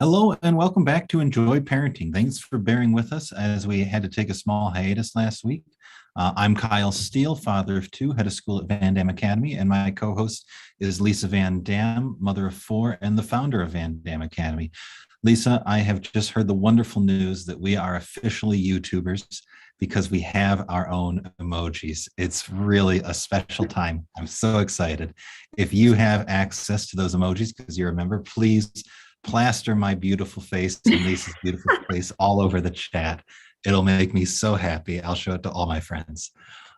Hello and welcome back to Enjoy Parenting. Thanks for bearing with us as we had to take a small hiatus last week. I'm Kyle Steele, father of two, head of school at VanDamme Academy, and my co-host is Lisa VanDamme, mother of four, and the founder of VanDamme Academy. Lisa, I have just heard the wonderful news that we are officially YouTubers because we have our own emojis. It's really a special time. I'm so excited. If you have access to those emojis, because you're a member, please plaster my beautiful face and Lisa's beautiful face all over the chat. It'll make me so happy. I'll show it to all my friends.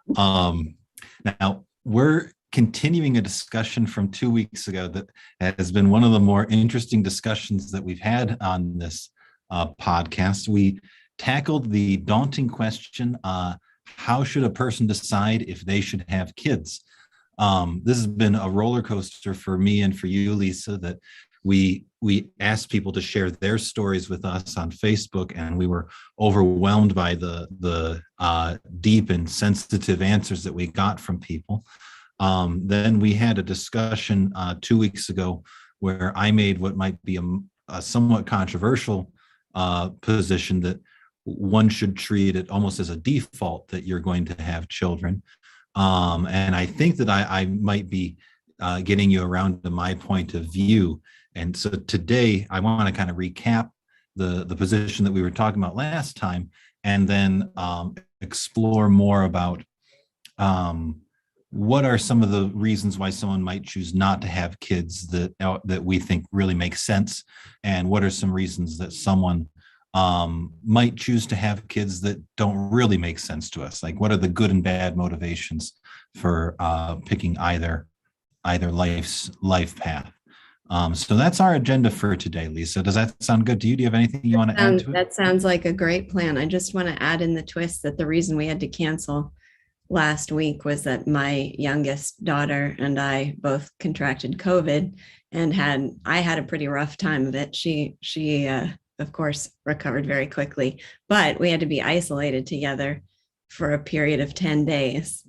Now, we're continuing a discussion from 2 weeks ago that has been one of the more interesting discussions that we've had on this podcast. We tackled the daunting question, how should a person decide if they should have kids? This has been a roller coaster for me and for you, Lisa, that we asked people to share their stories with us on Facebook, and we were overwhelmed by the deep and sensitive answers that we got from people. Then we had a discussion 2 weeks ago where I made what might be a somewhat controversial position that one should treat it almost as a default that you're going to have children. And I think that I might be getting you around to my point of view. And so today I want to kind of recap the position that we were talking about last time, and then explore more about what are some of the reasons why someone might choose not to have kids that we think really make sense, and what are some reasons that someone might choose to have kids that don't really make sense to us. Like, what are the good and bad motivations for picking either life path? So that's our agenda for today, Lisa. Does that sound good to you? Do you have anything you want to add to it? That sounds like a great plan. I just want to add in the twist that the reason we had to cancel last week was that my youngest daughter and I both contracted COVID, and I had a pretty rough time of it. She of course recovered very quickly, but we had to be isolated together for a period of 10 days.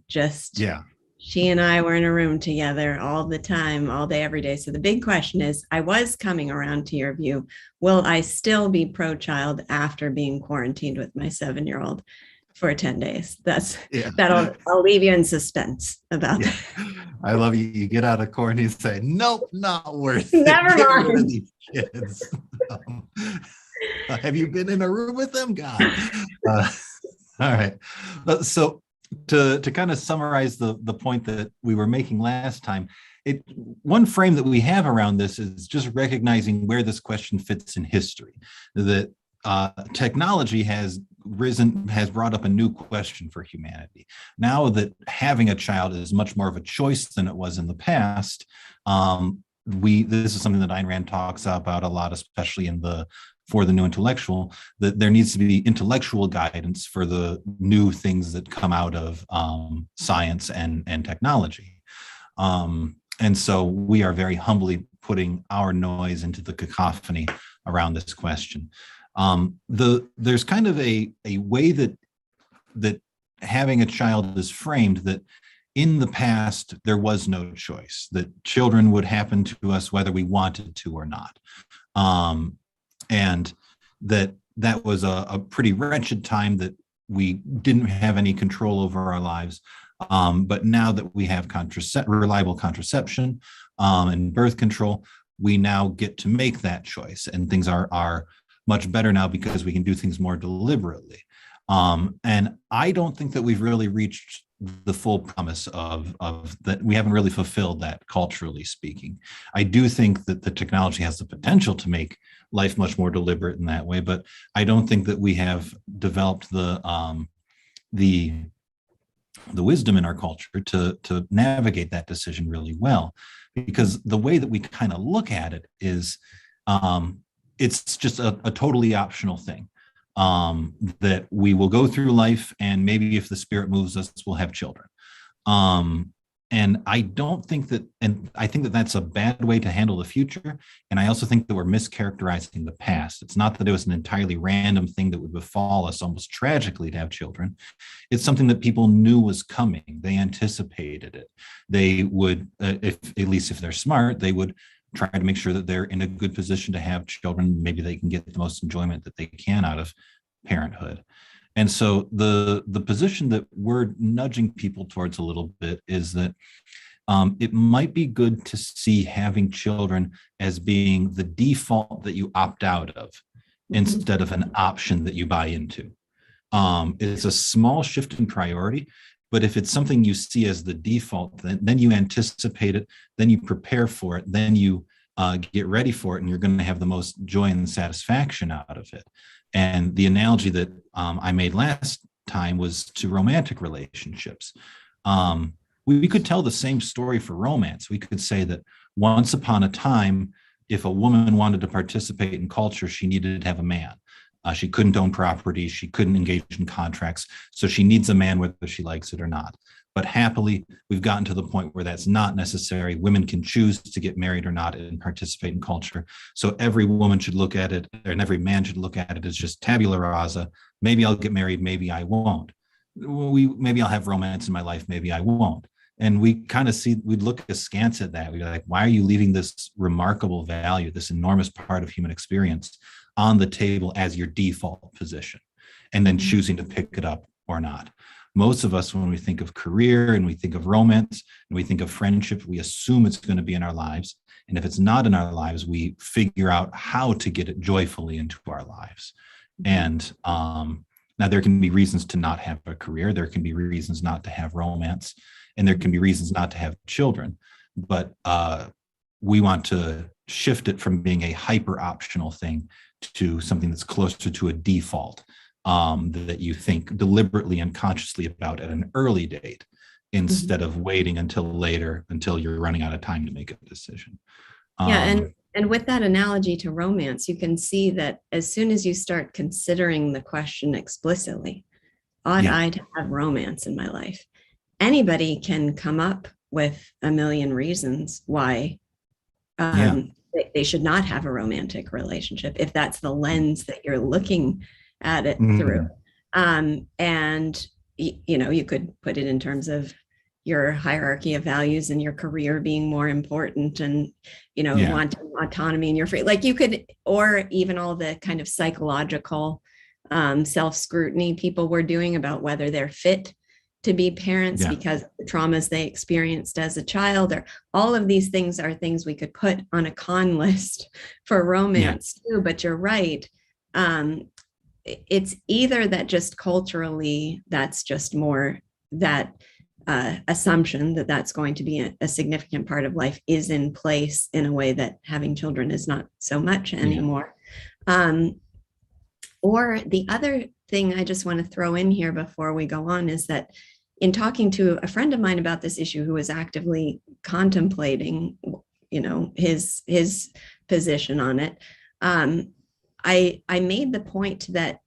She and I were in a room together all the time, all day, every day. So the big question is, I was coming around to your view. Will I still be pro-child after being quarantined with my 7-year-old for 10 days? I'll leave you in suspense about that. I love you. You get out of quarantine and say, nope, not worth it. Never mind. Rid of these kids. Have you been in a room with them? God. All right. So to kind of summarize the point that we were making last time, one frame that we have around this is just recognizing where this question fits in history. That technology has brought up a new question for humanity. Now that having a child is much more of a choice than it was in the past, this is something that Ayn Rand talks about a lot, especially for the new intellectual, that there needs to be intellectual guidance for the new things that come out of science and technology. And so we are very humbly putting our noise into the cacophony around this question. There's kind of a way that having a child is framed, that in the past there was no choice, that children would happen to us whether we wanted to or not. And that was a pretty wretched time, that we didn't have any control over our lives. But now that we have reliable contraception and birth control, we now get to make that choice, and things are much better now because we can do things more deliberately. And I don't think that we've really reached the full promise of that. We haven't really fulfilled that, culturally speaking. I do think that the technology has the potential to make life much more deliberate in that way, but I don't think that we have developed the wisdom in our culture to navigate that decision really well, because the way that we kind of look at it is it's just a totally optional thing. That we will go through life, and maybe if the spirit moves us, we'll have children. And I think that that's a bad way to handle the future. And I also think that we're mischaracterizing the past. It's not that it was an entirely random thing that would befall us almost tragically to have children. It's something that people knew was coming. They anticipated it. They would, at least if they're smart, they would try to make sure that they're in a good position to have children. Maybe they can get the most enjoyment that they can out of parenthood. And so the position that we're nudging people towards a little bit is that it might be good to see having children as being the default that you opt out of instead of an option that you buy into. It's a small shift in priority, but if it's something you see as the default, then you anticipate it, then you prepare for it, then you get ready for it, and you're going to have the most joy and satisfaction out of it. And the analogy that I made last time was to romantic relationships. We could tell the same story for romance. We could say that once upon a time, if a woman wanted to participate in culture, she needed to have a man. She couldn't own property. She couldn't engage in contracts. So she needs a man whether she likes it or not. But happily, we've gotten to the point where that's not necessary. Women can choose to get married or not and participate in culture. So every woman should look at it, and every man should look at it as just tabula rasa. Maybe I'll get married, maybe I won't. Maybe I'll have romance in my life, maybe I won't. And we kind of we'd look askance at that. We'd be like, why are you leaving this remarkable value, this enormous part of human experience on the table as your default position, and then choosing to pick it up or not? Most of us, when we think of career and we think of romance and we think of friendship, we assume it's going to be in our lives. And if it's not in our lives, we figure out how to get it joyfully into our lives. And now there can be reasons to not have a career. There can be reasons not to have romance, and there can be reasons not to have children. But we want to shift it from being a hyper optional thing to something that's closer to a default, that you think deliberately and consciously about at an early date, instead of waiting until later, until you're running out of time to make a decision. And with that analogy to romance, you can see that as soon as you start considering the question explicitly, ought I to have romance in my life? Anybody can come up with a million reasons why they should not have a romantic relationship, if that's the lens that you're looking at it through. And you could put it in terms of your hierarchy of values and your career being more important, and wanting autonomy and your free, like you could, or even all the kind of psychological self-scrutiny people were doing about whether they're fit to be parents because of the traumas they experienced as a child, or all of these things are things we could put on a con list for romance too. But you're right. It's either that just culturally, that's just more that assumption that that's going to be a significant part of life is in place in a way that having children is not so much anymore. Or the other thing I just want to throw in here before we go on is that in talking to a friend of mine about this issue who was actively contemplating, his position on it, I made the point that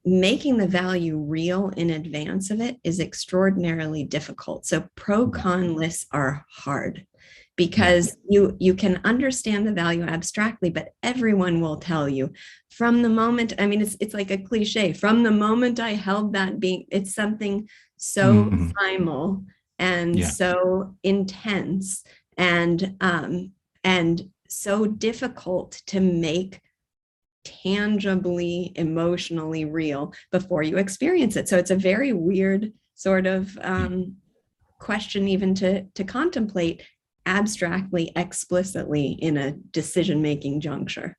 making the value real in advance of it is extraordinarily difficult. So pro-con lists are hard because you can understand the value abstractly, but everyone will tell you from the moment, it's like a cliche, from the moment I held that being, it's something so primal and so intense and so difficult to make tangibly, emotionally real before you experience it. So it's a very weird sort of question even to contemplate abstractly, explicitly in a decision-making juncture.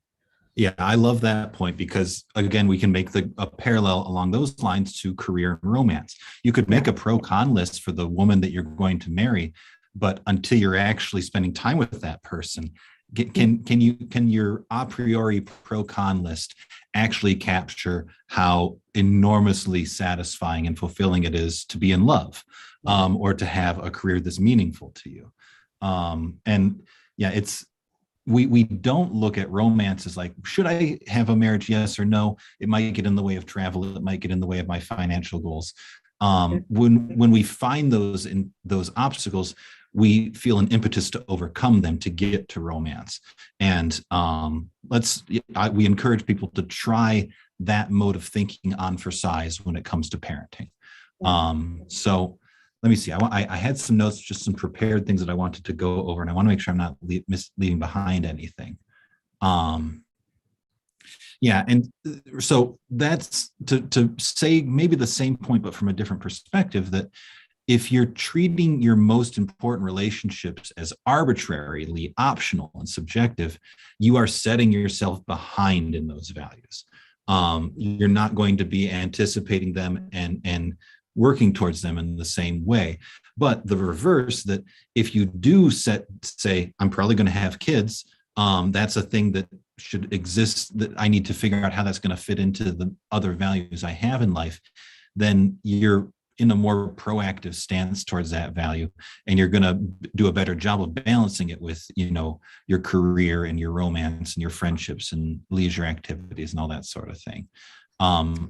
Yeah, I love that point because, again, we can make a parallel along those lines to career and romance. You could make a pro-con list for the woman that you're going to marry, but until you're actually spending time with that person, can your a priori pro-con list actually capture how enormously satisfying and fulfilling it is to be in love, or to have a career that's meaningful to you? We don't look at romance as like, should I have a marriage? Yes or no. It might get in the way of travel. It might get in the way of my financial goals. When we find those obstacles, we feel an impetus to overcome them to get to romance. And we encourage people to try that mode of thinking on for size when it comes to parenting. let me see. I had some notes, just some prepared things that I wanted to go over, and I want to make sure I'm not leaving behind anything. Yeah, and so that's to say maybe the same point, but from a different perspective, that if you're treating your most important relationships as arbitrarily optional and subjective, you are setting yourself behind in those values. You're not going to be anticipating them and working towards them in the same way. But the reverse, that if you do say, I'm probably going to have kids, that's a thing that should exist, that I need to figure out how that's going to fit into the other values I have in life, then you're in a more proactive stance towards that value, and you're going to do a better job of balancing it with, your career and your romance and your friendships and leisure activities and all that sort of thing.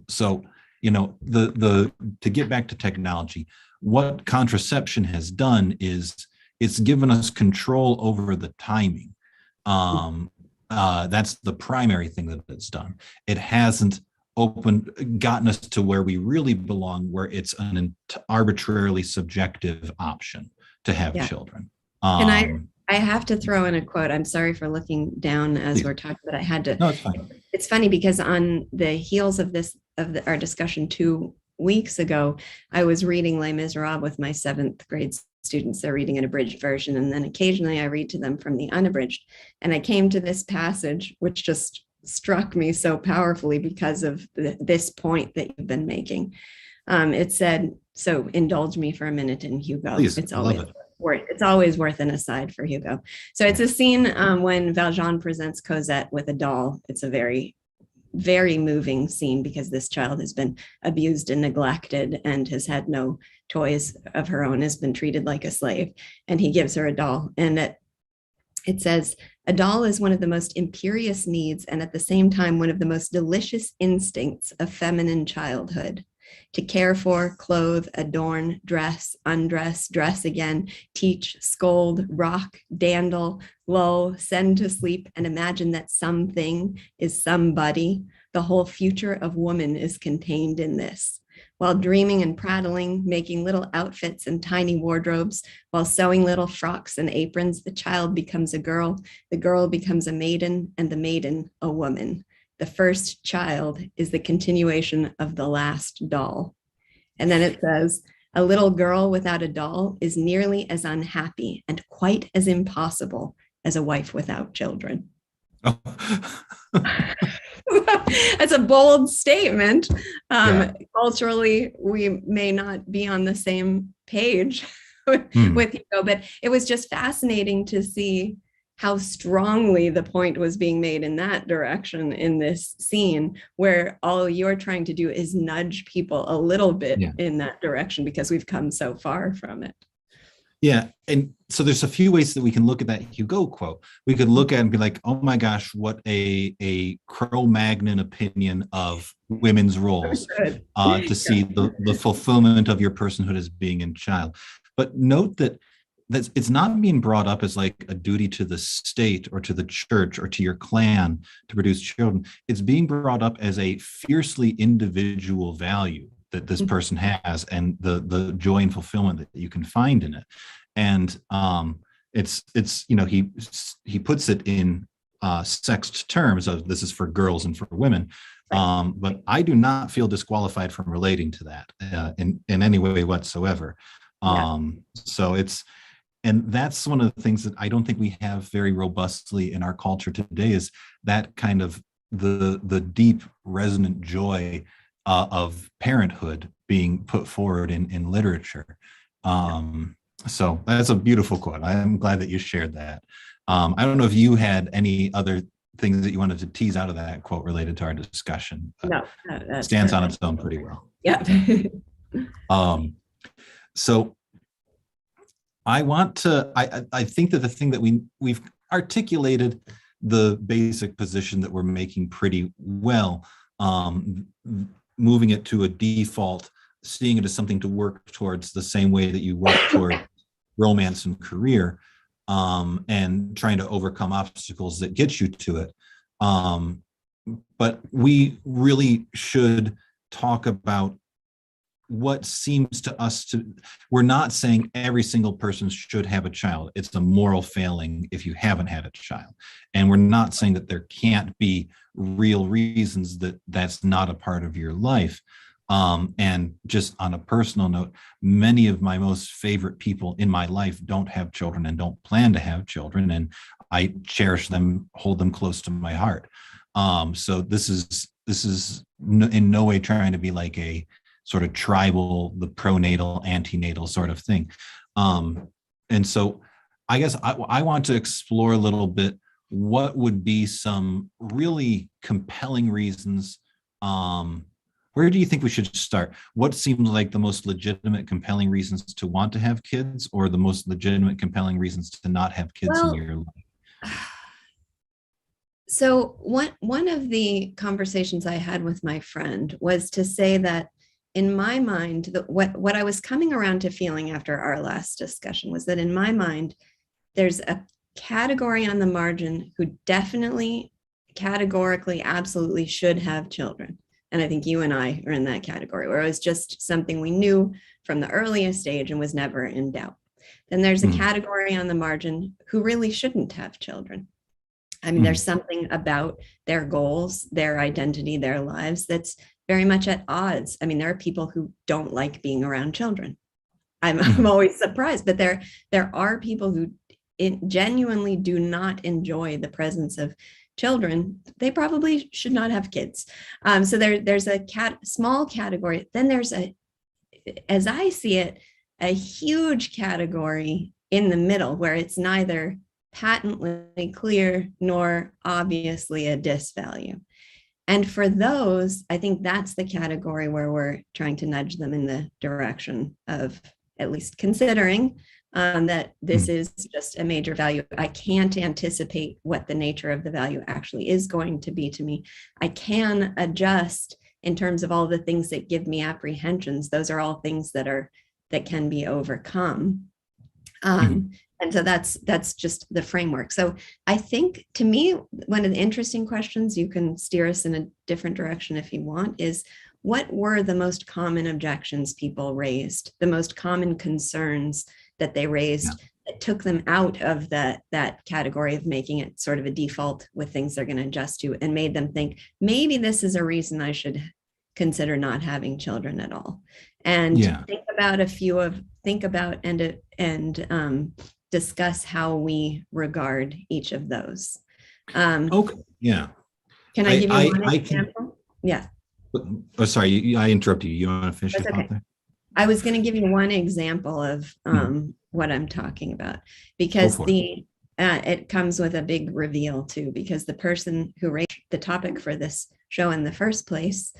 So to get back to technology, what contraception has done is it's given us control over the timing. That's the primary thing that it's done. It hasn't gotten us to where we really belong, where it's an arbitrarily subjective option to have children. And I have to throw in a quote. I'm sorry for looking down as we're talking, but I had to. No, it's fine. It's funny because on the heels of our discussion 2 weeks ago, I was reading Les Miserables with my 7th grade students. They're reading an abridged version, and then occasionally I read to them from the unabridged. And I came to this passage, which just struck me so powerfully because of this point that you've been making. It said, so indulge me for a minute in Hugo. Please, it's always worth an aside for Hugo. So it's a scene when Valjean presents Cosette with a doll. It's a very, very moving scene because this child has been abused and neglected and has had no toys of her own, has been treated like a slave, and he gives her a doll. And it says, a doll is one of the most imperious needs and at the same time one of the most delicious instincts of feminine childhood. To care for, clothe, adorn, dress, undress, dress again, teach, scold, rock, dandle, lull, send to sleep, and imagine that something is somebody. The whole future of woman is contained in this. While dreaming and prattling, making little outfits and tiny wardrobes, while sewing little frocks and aprons, the child becomes a girl, the girl becomes a maiden, and the maiden a woman. The first child is the continuation of the last doll. And then it says, a little girl without a doll is nearly as unhappy and quite as impossible as a wife without children. Oh. That's a bold statement. Culturally, we may not be on the same page with Hugo, but it was just fascinating to see how strongly the point was being made in that direction in this scene, where all you're trying to do is nudge people a little bit in that direction because we've come so far from it. Yeah. And so there's a few ways that we can look at that Hugo quote. We could look at it and be like, oh my gosh, what a Cro-Magnon opinion of women's roles to see the fulfillment of your personhood as being a child. But note that it's not being brought up as like a duty to the state or to the church or to your clan to produce children. It's being brought up as a fiercely individual value that this person has, and the joy and fulfillment that you can find in it. And it's he puts it in sexed terms of this is for girls and for women. But I do not feel disqualified from relating to that in any way whatsoever. So and that's one of the things that I don't think we have very robustly in our culture today, is that kind of the deep resonant joy of parenthood being put forward in literature. So that's a beautiful quote. I'm glad that you shared that. I don't know if you had any other things that you wanted to tease out of that quote related to our discussion. No, stands on its own pretty well. Yeah. So I want to, I think that the thing that we've articulated the basic position that we're making pretty well, moving it to a default, seeing it as something to work towards the same way that you work toward romance and career, and trying to overcome obstacles that get you to it. But we really should talk about what seems to us to, we're not saying every single person should have a child. It's a moral failing if you haven't had a child. And we're not saying that there can't be real reasons that that's not a part of your life. And just on a personal note, many of my most favorite people in my life don't have children and don't plan to have children. And I cherish them, hold them close to my heart. So this is in no way trying to be like a sort of tribal, the pronatal, antenatal sort of thing. And so I guess I want to explore a little bit what would be some really compelling reasons. Where do you think we should start? What seems like the most legitimate, compelling reasons to want to have kids, or the most legitimate, compelling reasons to not have kids in your life? So one of the conversations I had with my friend was to say that in my mind, what I was coming around to feeling after our last discussion was that in my mind, there's a category on the margin who definitely, categorically, absolutely should have children. And I think you and I are in that category, where it was just something we knew from the earliest age and was never in doubt. Then there's a category on the margin who really shouldn't have children. I mean, there's something about their goals, their identity, their lives that's very much at odds. I mean, there are people who don't like being around children. I'm always surprised, but there are people who genuinely do not enjoy the presence of children. They probably should not have kids. So there's a small category. Then there's as I see it, a huge category in the middle where it's neither patently clear nor obviously a disvalue. And for those, I think that's the category where we're trying to nudge them in the direction of at least considering that this is just a major value. I can't anticipate what the nature of the value actually is going to be to me. I can adjust in terms of all the things that give me apprehensions. Those are all things that can be overcome. And so that's just the framework. So I think, to me, one of the interesting questions, you can steer us in a different direction if you want, is what were the most common objections people raised, the most common concerns that they raised that took them out of that category of making it sort of a default with things they're going to adjust to, and made them think, maybe this is a reason I should consider not having children at all. And think about and discuss how we regard each of those. Okay. Yeah. Can I give you one example? Yeah. Oh, sorry, I interrupted you. You want to finish your thought there? I was going to give you one example of what I'm talking about, because it comes with a big reveal too, because the person who raised the topic for this show in the first place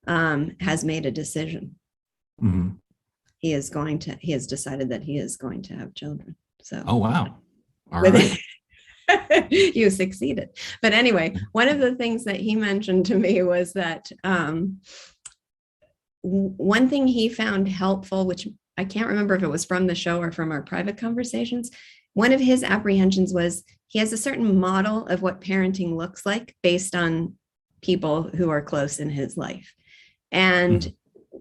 has made a decision. He has decided that he is going to have children. So, oh wow, all right. You succeeded. But anyway, one of the things that he mentioned to me was that one thing he found helpful, which I can't remember if it was from the show or from our private conversations, one of his apprehensions was he has a certain model of what parenting looks like based on people who are close in his life. And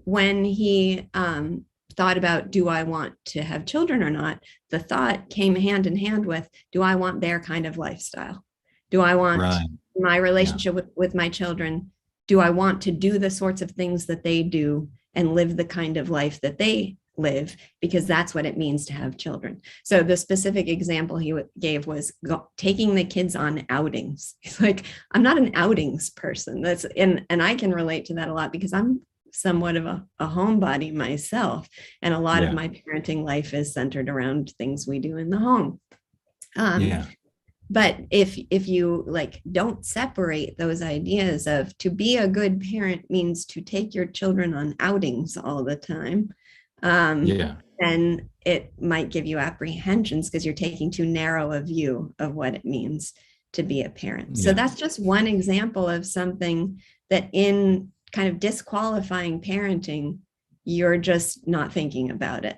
when he thought about, do I want to have children or not, the thought came hand in hand with, do I want their kind of lifestyle? Do I want my relationship with my children? Do I want to do the sorts of things that they do and live the kind of life that they live? Because that's what it means to have children. So the specific example he gave was taking the kids on outings. He's like, I'm not an outings person. And I can relate to that a lot, because I'm somewhat of a homebody myself, and a lot of my parenting life is centered around things we do in the home. But if you don't separate those ideas of, to be a good parent means to take your children on outings all the time, then it might give you apprehensions, because you're taking too narrow a view of what it means to be a parent. So that's just one example of something that, in kind of disqualifying parenting, you're just not thinking about it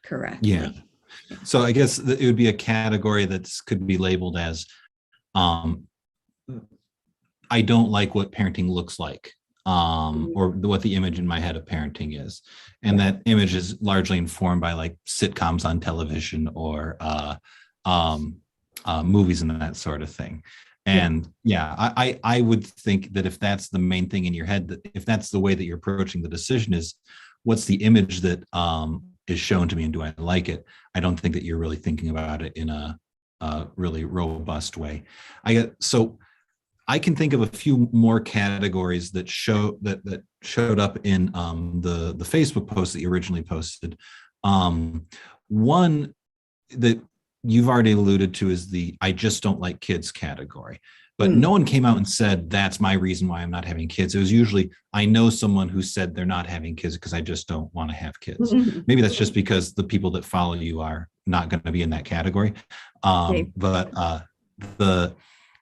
correctly. So I guess it would be a category that could be labeled as, I don't like what parenting looks like. or what the image in my head of parenting is. And that image is largely informed by like sitcoms on television or movies and that sort of thing. And I would think that if that's the main thing in your head, that if that's the way that you're approaching the decision is, what's the image that is shown to me and do I like it? I don't think that you're really thinking about it in a really robust way. So I can think of a few more categories that showed up in the Facebook post that you originally posted. One that you've already alluded to is the "I just don't like kids" category. But no one came out and said, that's my reason why I'm not having kids. It was usually, I know someone who said they're not having kids because I just don't want to have kids. Maybe that's just because the people that follow you are not going to be in that category. So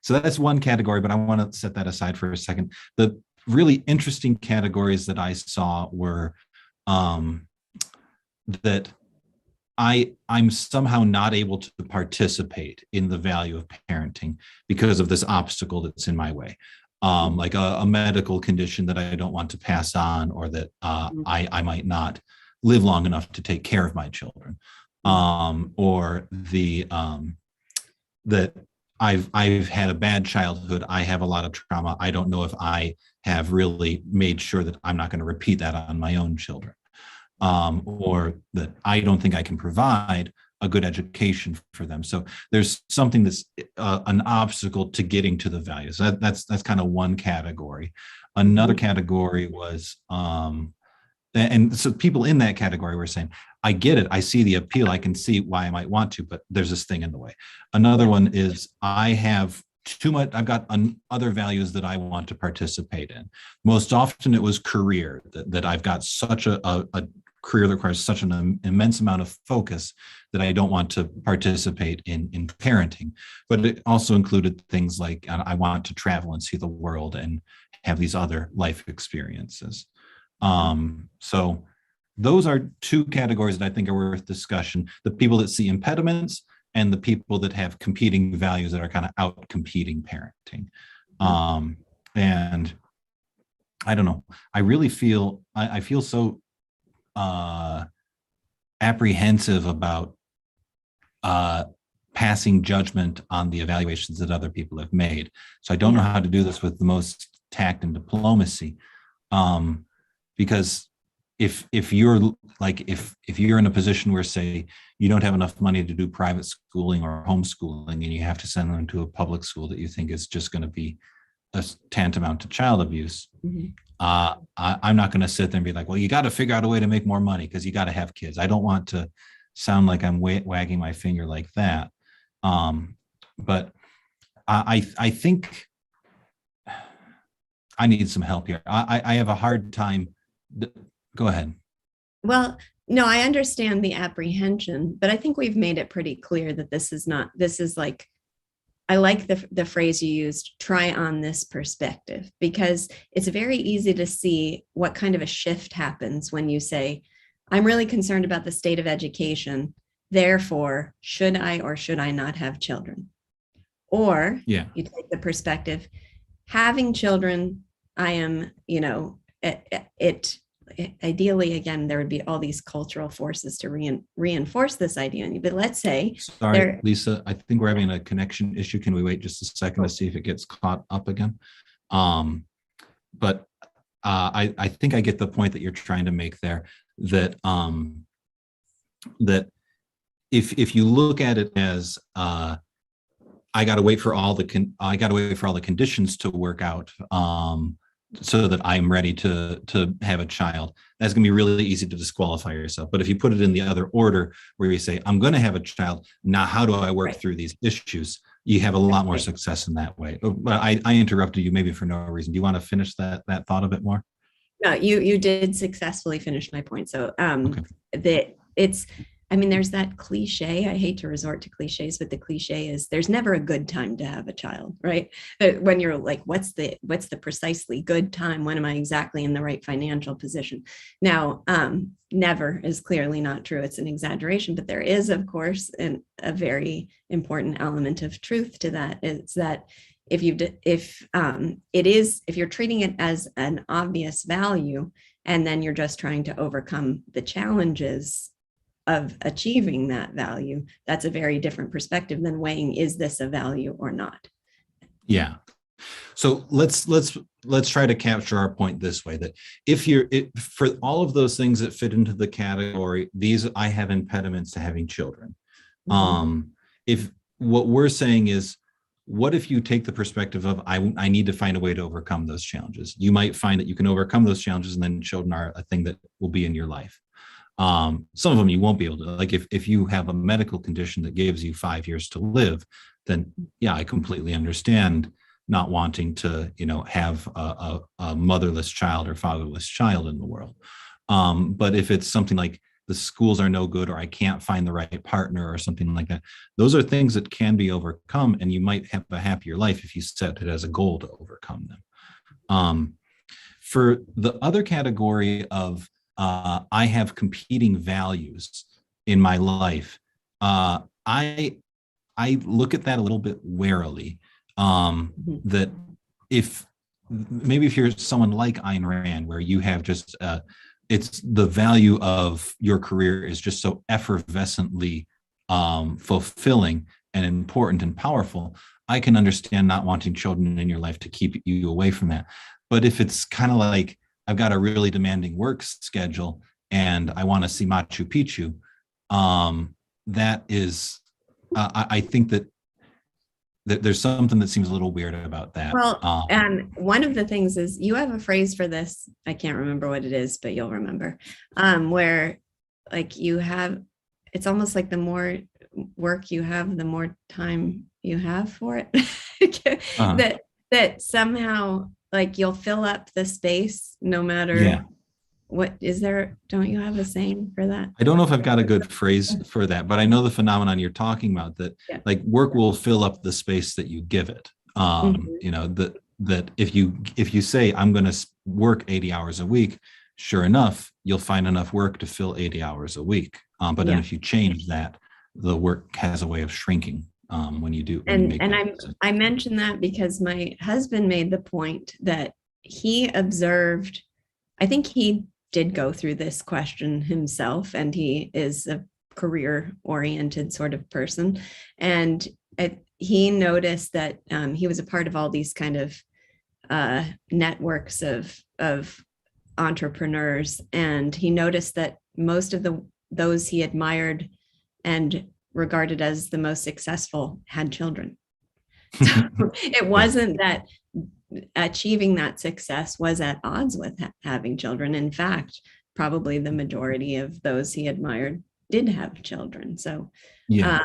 that's one category, but I want to set that aside for a second. The really interesting categories that I saw were that I'm somehow not able to participate in the value of parenting because of this obstacle that's in my way, like a medical condition that I don't want to pass on, or that I might not live long enough to take care of my children, or that I've had a bad childhood. I have a lot of trauma. I don't know if I have really made sure that I'm not going to repeat that on my own children. Or that I don't think I can provide a good education for them. So there's something that's an obstacle to getting to the values. That's kind of one category. Another category was, and so people in that category were saying, I get it. I see the appeal. I can see why I might want to, but there's this thing in the way. Another one is I have too much. I've got other values that I want to participate in. Most often it was career, that I've got such a career that requires such an immense amount of focus that I don't want to participate in parenting. But it also included things like I want to travel and see the world and have these other life experiences. So those are two categories that I think are worth discussion: the people that see impediments and the people that have competing values that are kind of out competing parenting. And I don't know, I really feel, I feel so apprehensive about passing judgment on the evaluations that other people have made. So I don't know how to do this with the most tact and diplomacy, because if you're in a position where, say, you don't have enough money to do private schooling or homeschooling, and you have to send them to a public school that you think is just going to be a tantamount to child abuse, I'm not going to sit there and be like, well, you got to figure out a way to make more money because you got to have kids. I don't want to sound like I'm wagging my finger like that. But I think I need some help here. I have a hard time. Go ahead. Well, no, I understand the apprehension, but I think we've made it pretty clear that this is like, I like the phrase you used, try on this perspective, because it's very easy to see what kind of a shift happens when you say, I'm really concerned about the state of education. Therefore, should I or should I not have children? Or you take the perspective, having children, I am, ideally, again, there would be all these cultural forces to reinforce this idea. But let's say, sorry, Lisa, I think we're having a connection issue. Can we wait just a second to see if it gets caught up again? But I think I get the point that you're trying to make there, that that if you look at it as I got to wait for all the conditions to work out, so that I'm ready to have a child, that's going to be really easy to disqualify yourself. But if you put it in the other order, where you say, I'm going to have a child, now how do I work through these issues? You have a lot more success in that way. But I interrupted you maybe for no reason. Do you want to finish that thought a bit more? No, you did successfully finish my point. So there's that cliche. I hate to resort to cliches, but the cliche is there's never a good time to have a child, right? When you're like, what's the precisely good time? When am I exactly in the right financial position? Now, never is clearly not true. It's an exaggeration, but there is, of course, a very important element of truth to that. Is that if you're treating it as an obvious value, and then you're just trying to overcome the challenges of achieving that value, that's a very different perspective than weighing, is this a value or not? Yeah. So let's try to capture our point this way, that for all of those things that fit into the category, these, I have impediments to having children. If what we're saying is, what if you take the perspective of, I need to find a way to overcome those challenges? You might find that you can overcome those challenges, and then children are a thing that will be in your life. Some of them you won't be able to, like if you have a medical condition that gives you 5 years to live, then yeah, I completely understand not wanting to, have a motherless child or fatherless child in the world. But if it's something like the schools are no good, or I can't find the right partner or something like that, those are things that can be overcome, and you might have a happier life if you set it as a goal to overcome them. For the other category of I have competing values in my life, I look at that a little bit warily. That if you're someone like Ayn Rand, where you have just it's the value of your career is just so effervescently fulfilling and important and powerful, I can understand not wanting children in your life to keep you away from that. But if it's kind of like, I've got a really demanding work schedule and I want to see Machu Picchu, that is, I think that there's something that seems a little weird about that. Well, and one of the things is, you have a phrase for this, I can't remember what it is, but you'll remember, where like it's almost like the more work you have, the more time you have for it. that somehow, like, you'll fill up the space no matter what. Don't you have a saying for that? I don't know if I've got a good phrase for that, but I know the phenomenon you're talking about, that like work will fill up the space that you give it. That if you say, I'm going to work 80 hours a week, sure enough, you'll find enough work to fill 80 hours a week. But then if you change that, the work has a way of shrinking when you do. I mentioned that because my husband made the point that he observed, I think he did go through this question himself, and he is a career-oriented sort of person. And he noticed that he was a part of all these kind of networks of entrepreneurs, and he noticed that most of those he admired and regarded as the most successful had children. So it wasn't that achieving that success was at odds with having children. In fact, probably the majority of those he admired did have children. So, again,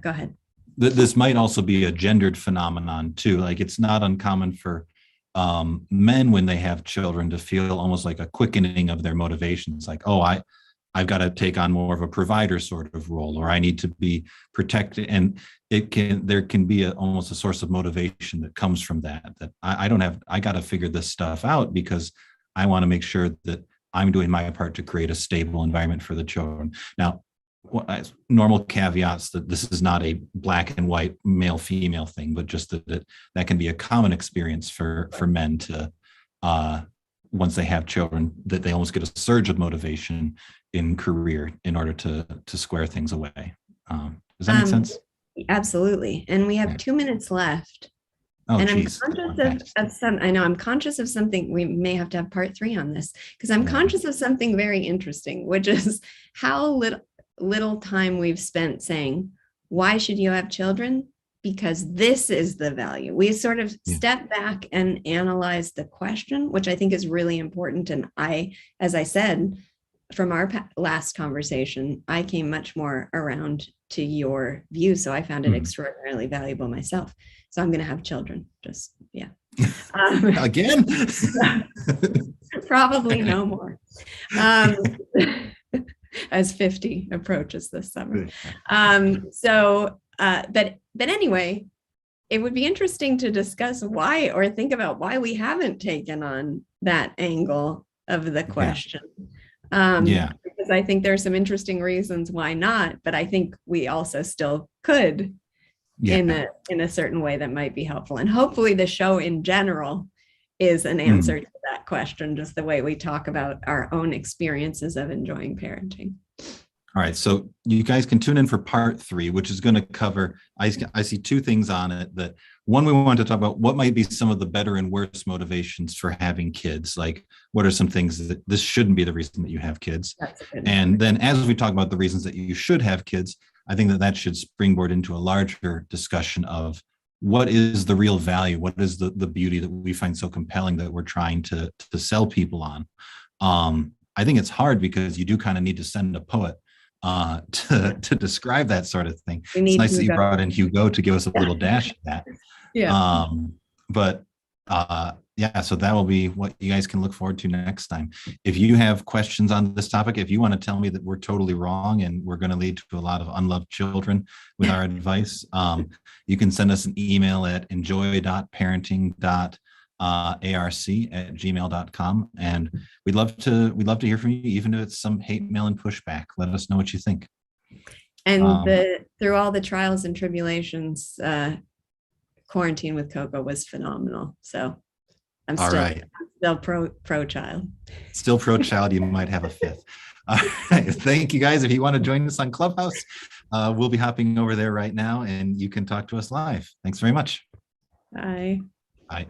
go ahead. This might also be a gendered phenomenon too. Like, it's not uncommon for men, when they have children, to feel almost like a quickening of their motivations. Like, oh, I've got to take on more of a provider sort of role, or I need to be protected. And there can be almost a source of motivation that comes from that I got to figure this stuff out, because I want to make sure that I'm doing my part to create a stable environment for the children. Now, normal caveats that this is not a black and white male female thing, but just that can be a common experience for men to, once they have children, that they almost get a surge of motivation in career in order to square things away. Does that make sense? Absolutely. And we have 2 minutes left. Oh, and geez. I'm conscious of something. We may have to have part 3 on this, because I'm conscious of something very interesting, which is how little time we've spent saying, why should you have children? Because this is the value. We sort of step back and analyze the question, which I think is really important. And as I said, from our last conversation, I came much more around to your view. So I found it extraordinarily valuable myself. So I'm going to have children. Again? Probably no more. As 50 approaches this summer. But anyway, it would be interesting to discuss why, or think about why we haven't taken on that angle of the question. Because I think there are some interesting reasons why not, but I think we also still could Yeah. in a certain way that might be helpful. And hopefully the show in general is an Mm. answer to that question, just the way we talk about our own experiences of enjoying parenting. All right, so you guys can tune in for part 3, which is going to cover, I see 2 things on it. That one, we want to talk about what might be some of the better and worse motivations for having kids. Like, what are some things that this shouldn't be the reason that you have kids? And then as we talk about the reasons that you should have kids, I think that that should springboard into a larger discussion of what is the real value? What is the beauty that we find so compelling that we're trying to sell people on? I think it's hard because you do kind of need to send a poet to describe that sort of thing. It's nice that you brought in Hugo to give us a little dash of that. Yeah. But yeah, so that will be what you guys can look forward to next time. If you have questions on this topic, if you want to tell me that we're totally wrong and we're going to lead to a lot of unloved children with our advice, you can send us an email at enjoy.parenting.arc@gmail.com, and we'd love to hear from you, even if it's some hate mail and pushback. Let us know what you think. And through all the trials and tribulations, quarantine with Coco was phenomenal. So I'm still pro child. Still pro child. You might have a 5th. All right. Thank you, guys. If you want to join us on Clubhouse, we'll be hopping over there right now, and you can talk to us live. Thanks very much. Bye. Bye.